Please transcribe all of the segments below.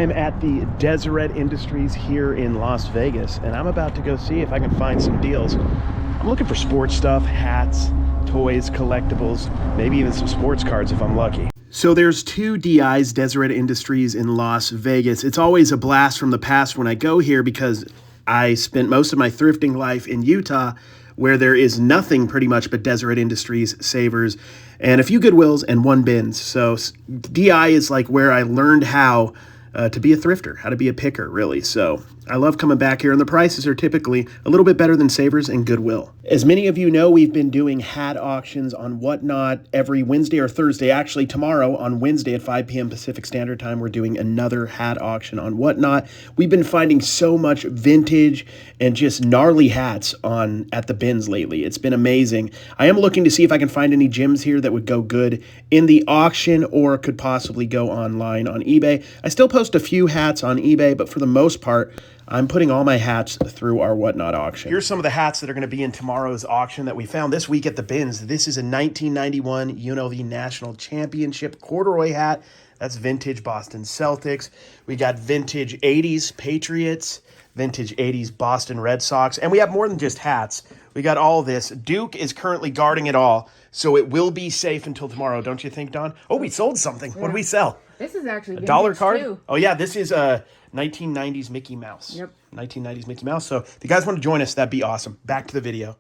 I'm at the Deseret Industries here in Las Vegas, and I'm about to go see if I can find some deals. I'm looking for sports stuff, hats, toys, collectibles, maybe even some sports cards if I'm lucky. So there's two DIs, Deseret Industries in Las Vegas. It's always a blast from the past when I go here because I spent most of my thrifting life in Utah, where there is nothing pretty much but Deseret Industries, Savers, and a few Goodwills and one Bins. So DI is like where I learned how to be a thrifter, how to be a picker, really. So I love coming back here, and the prices are typically a little bit better than Savers and Goodwill. As many of you know, we've been doing hat auctions on Whatnot every Wednesday or Thursday. Actually, tomorrow on Wednesday at 5 p.m. Pacific Standard Time, we're doing another hat auction on Whatnot. We've been finding so much vintage and just gnarly hats at the bins lately. It's been amazing. I am looking to see if I can find any gems here that would go good in the auction or could possibly go online on eBay. I still post a few hats on eBay, but for the most part, I'm putting all my hats through our Whatnot auction. Here's some of the hats that are going to be in tomorrow's auction that we found this week at the bins. This is a 1991 UNLV National Championship corduroy hat. That's vintage Boston Celtics. We got vintage 80s Patriots, vintage 80s Boston Red Sox, and we have more than just hats. We got all this. Duke is currently guarding it all, so it will be safe until tomorrow, don't you think, Don? Oh, we sold something. Yeah. What did we sell? This is actually a dollar card too. Oh yeah, this is a 1990s Mickey Mouse. Yep. 1990s Mickey Mouse. So if you guys want to join us, that'd be awesome. Back to the video.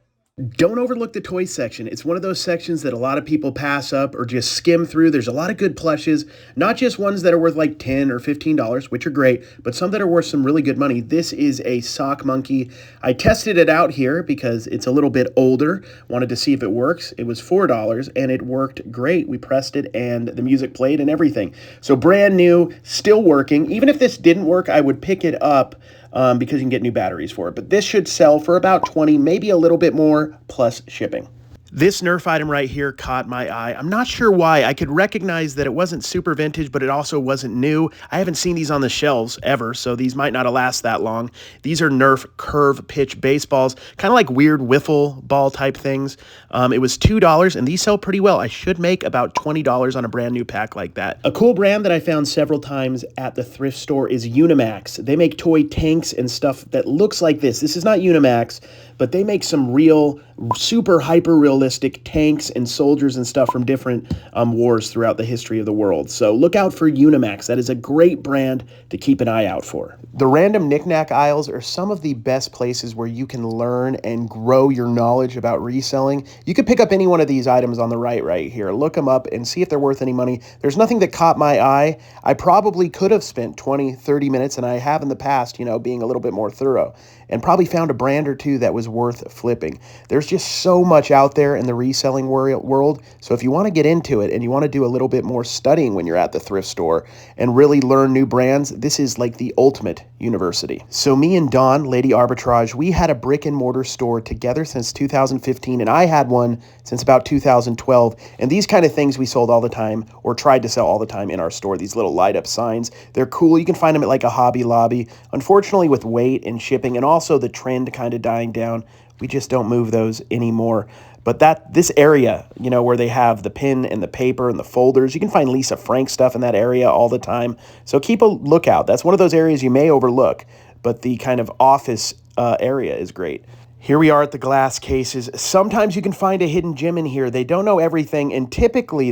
Don't overlook the toy section. It's one of those sections that a lot of people pass up or just skim through. There's a lot of good plushes, not just ones that are worth like $10 or $15, which are great, but some that are worth some really good money. This is a sock monkey. I tested it out here because it's a little bit older. Wanted to see if it works. It was $4 and it worked great. We pressed it and the music played and everything. So brand new, still working. Even if this didn't work, I would pick it up because you can get new batteries for it. But this should sell for about $20, maybe a little bit more, plus shipping. This Nerf item right here caught my eye. I'm not sure why. I could recognize that it wasn't super vintage, but it also wasn't new. I haven't seen these on the shelves ever, so these might not last that long. These are Nerf curve pitch baseballs, kind of like weird wiffle ball type things. It was $2, and these sell pretty well. I should make about $20 on a brand new pack like that. A cool brand that I found several times at the thrift store is Unimax. They make toy tanks and stuff that looks like this. This is not Unimax, but they make some real, super hyper-realistic tanks and soldiers and stuff from different wars throughout the history of the world. So look out for Unimax. That is a great brand to keep an eye out for. The random knickknack aisles are some of the best places where you can learn and grow your knowledge about reselling. You could pick up any one of these items on the right here. Look them up and see if they're worth any money. There's nothing that caught my eye. I probably could have spent 20, 30 minutes, and I have in the past, being a little bit more thorough, and probably found a brand or two that was worth flipping. There's just so much out there in the reselling world. So if you want to get into it and you want to do a little bit more studying when you're at the thrift store and really learn new brands, this is like the ultimate university. So me and Dawn, Lady Arbitrage, we had a brick and mortar store together since 2015, and I had one since about 2012. And these kind of things we sold all the time, or tried to sell all the time in our store, these little light up signs. They're cool. You can find them at like a Hobby Lobby. Unfortunately, with weight and shipping and also the trend kind of dying down, we just don't move those anymore. But this area, where they have the pen and the paper and the folders, you can find Lisa Frank stuff in that area all the time. So keep a lookout. That's one of those areas you may overlook, but the kind of office area is great. Here we are at the glass cases. Sometimes you can find a hidden gem in here. They don't know everything, and typically,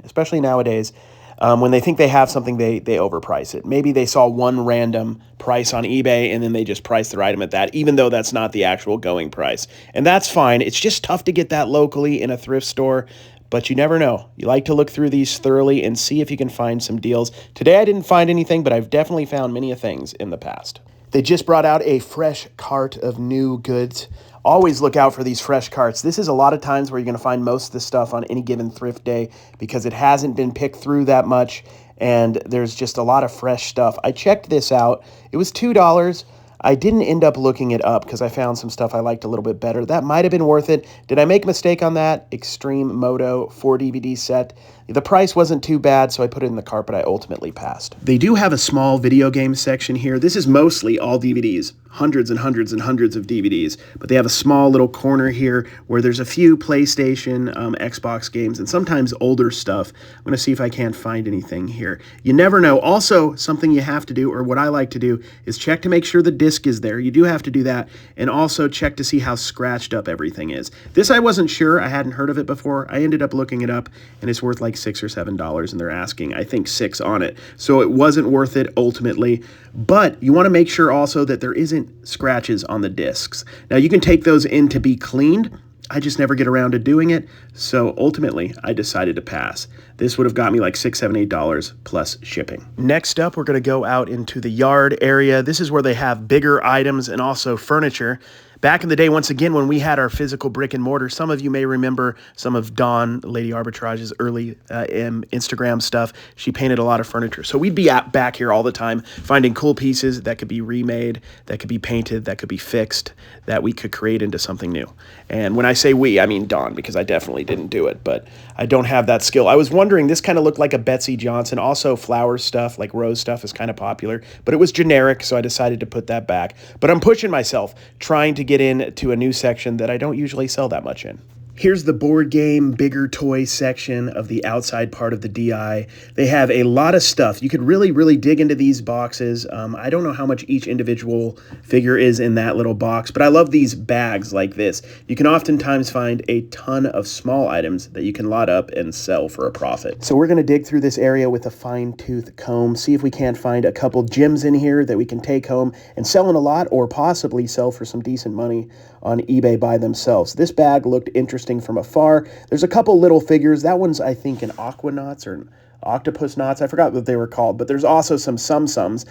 especially nowadays, when they think they have something, they overprice it. Maybe they saw one random price on eBay and then they just price their item at that, even though that's not the actual going price. And that's fine. It's just tough to get that locally in a thrift store, but you never know. You like to look through these thoroughly and see if you can find some deals. Today I didn't find anything, but I've definitely found many things in the past. They just brought out a fresh cart of new goods. Always look out for these fresh carts. This is a lot of times where you're going to find most of the stuff on any given thrift day because it hasn't been picked through that much, and there's just a lot of fresh stuff. I checked this out. It was $2. I didn't end up looking it up because I found some stuff I liked a little bit better. That might have been worth it. Did I make a mistake on that? Extreme Moto 4 DVD set. The price wasn't too bad, so I put it in the cart, but I ultimately passed. They do have a small video game section here. This is mostly all DVDs. hundreds and hundreds and hundreds of DVDs, but they have a small little corner here where there's a few PlayStation, Xbox games, and sometimes older stuff. I'm going to see if I can't find anything here. You never know. Also, something you have to do, or what I like to do, is check to make sure the disc is there. You do have to do that, and also check to see how scratched up everything is. This I wasn't sure. I hadn't heard of it before. I ended up looking it up, and it's worth like $6 or $7, and they're asking, I think, $6 on it. So it wasn't worth it ultimately, but you want to make sure also that there isn't scratches on the discs. Now you can take those in to be cleaned. I just never get around to doing it, so ultimately I decided to pass. This would have got me like $6, $7, $8 plus shipping. Next up, we're going to go out into the yard area. This is where they have bigger items and also furniture. Back in the day, once again, when we had our physical brick and mortar, some of you may remember some of Dawn, Lady Arbitrage's early Instagram stuff. She painted a lot of furniture. So we'd be back here all the time finding cool pieces that could be remade, that could be painted, that could be fixed, that we could create into something new. And when I say we, I mean Dawn, because I definitely didn't do it, but I don't have that skill. I was wondering, this kind of looked like a Betsy Johnson. Also, flower stuff, like rose stuff, is kind of popular, but it was generic, so I decided to put that back. But I'm pushing myself, trying to get into a new section that I don't usually sell that much in. Here's the board game, bigger toy section of the outside part of the DI. They have a lot of stuff. You could really, really dig into these boxes. I don't know how much each individual figure is in that little box, but I love these bags like this. You can oftentimes find a ton of small items that you can lot up and sell for a profit. So we're going to dig through this area with a fine-tooth comb, see if we can't find a couple gems in here that we can take home and sell in a lot, or possibly sell for some decent money on eBay by themselves. This bag looked interesting from afar. There's a couple little figures. That one's, I think, an Aquanauts or an Octopus Knots. I forgot what they were called, but there's also some Sums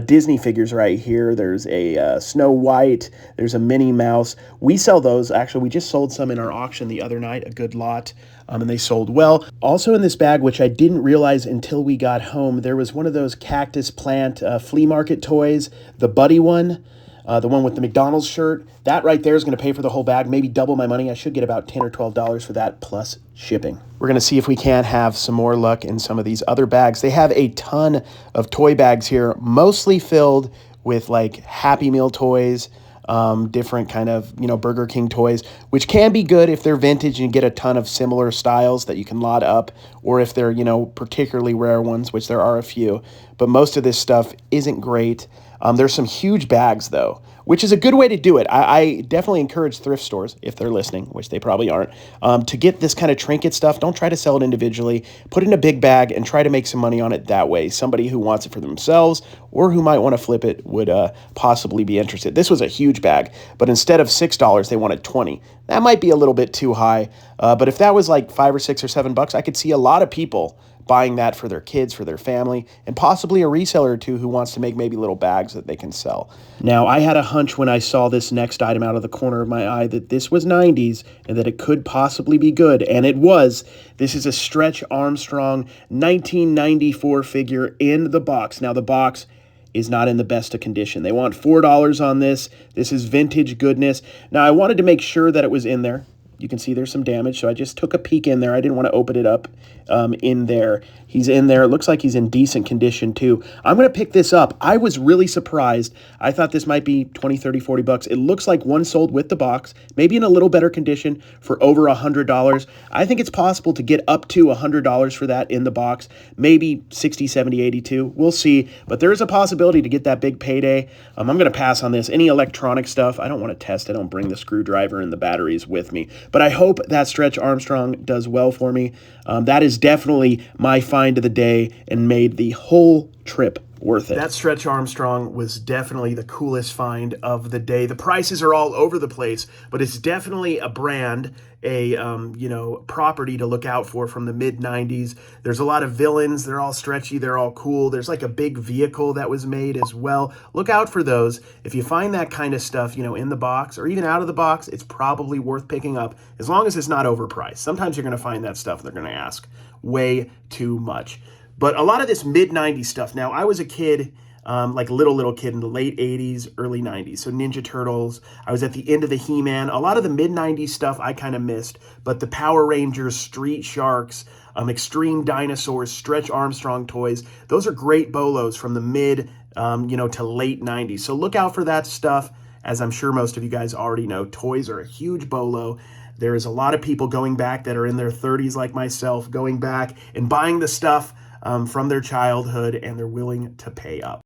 Disney figures right here. There's a Snow White. There's a Minnie Mouse. We sell those. Actually, we just sold some in our auction the other night, a good lot, and they sold well. Also in this bag, which I didn't realize until we got home, there was one of those cactus plant flea market toys, the Buddy one. The one with the McDonald's shirt, that right there is going to pay for the whole bag, maybe double my money. I should get about $10 or $12 for that plus shipping. We're going to see if we can't have some more luck in some of these other bags. They have a ton of toy bags here, mostly filled with like Happy Meal toys, different kind of, Burger King toys, which can be good if they're vintage and you get a ton of similar styles that you can lot up, or if they're, particularly rare ones, which there are a few. But most of this stuff isn't great. There's some huge bags, though, which is a good way to do it. I definitely encourage thrift stores, if they're listening, which they probably aren't, to get this kind of trinket stuff. Don't try to sell it individually. Put it in a big bag and try to make some money on it that way. Somebody who wants it for themselves or who might want to flip it would possibly be interested. This was a huge bag, but instead of $6, they wanted $20. That might be a little bit too high, but if that was like $5 or $6 or $7, I could see a lot of people buying that for their kids, for their family, and possibly a reseller or two who wants to make maybe little bags that they can sell. Now, I had a hunch when I saw this next item out of the corner of my eye that this was 90s and that it could possibly be good, and it was. This is a Stretch Armstrong 1994 figure in the box. Now, the box is not in the best of condition. They want $4 on this. This is vintage goodness. Now, I wanted to make sure that it was in there. You can see there's some damage, so I just took a peek in there. I didn't want to open it up in there. He's in there. It looks like he's in decent condition, too. I'm going to pick this up. I was really surprised. I thought this might be 20, 30, 40 bucks. It looks like one sold with the box, maybe in a little better condition for over $100. I think it's possible to get up to $100 for that in the box, maybe 60, 70, 82. We'll see, but there is a possibility to get that big payday. I'm going to pass on this. Any electronic stuff, I don't want to test. I don't bring the screwdriver and the batteries with me, but I hope that Stretch Armstrong does well for me. That is definitely my find of the day and made the whole trip worth it. That Stretch Armstrong was definitely the coolest find of the day. The prices are all over the place, but it's definitely a brand, a property to look out for from the mid-90s. There's a lot of villains. They're all stretchy. They're all cool. There's like a big vehicle that was made as well. Look out for those. If you find that kind of stuff, in the box or even out of the box, it's probably worth picking up as long as it's not overpriced. Sometimes you're going to find that stuff and they're going to ask way too much. But a lot of this mid-90s stuff. Now, I was a kid like little kid in the late 80s, early 90s. So Ninja Turtles. I was at the end of the He-Man. A lot of the mid-90s stuff I kind of missed, but the Power Rangers, Street Sharks, Extreme Dinosaurs, Stretch Armstrong toys, those are great bolos from the mid, to late 90s. So look out for that stuff. As I'm sure most of you guys already know, toys are a huge bolo. There is a lot of people going back that are in their 30s like myself, going back and buying the stuff from their childhood, and they're willing to pay up.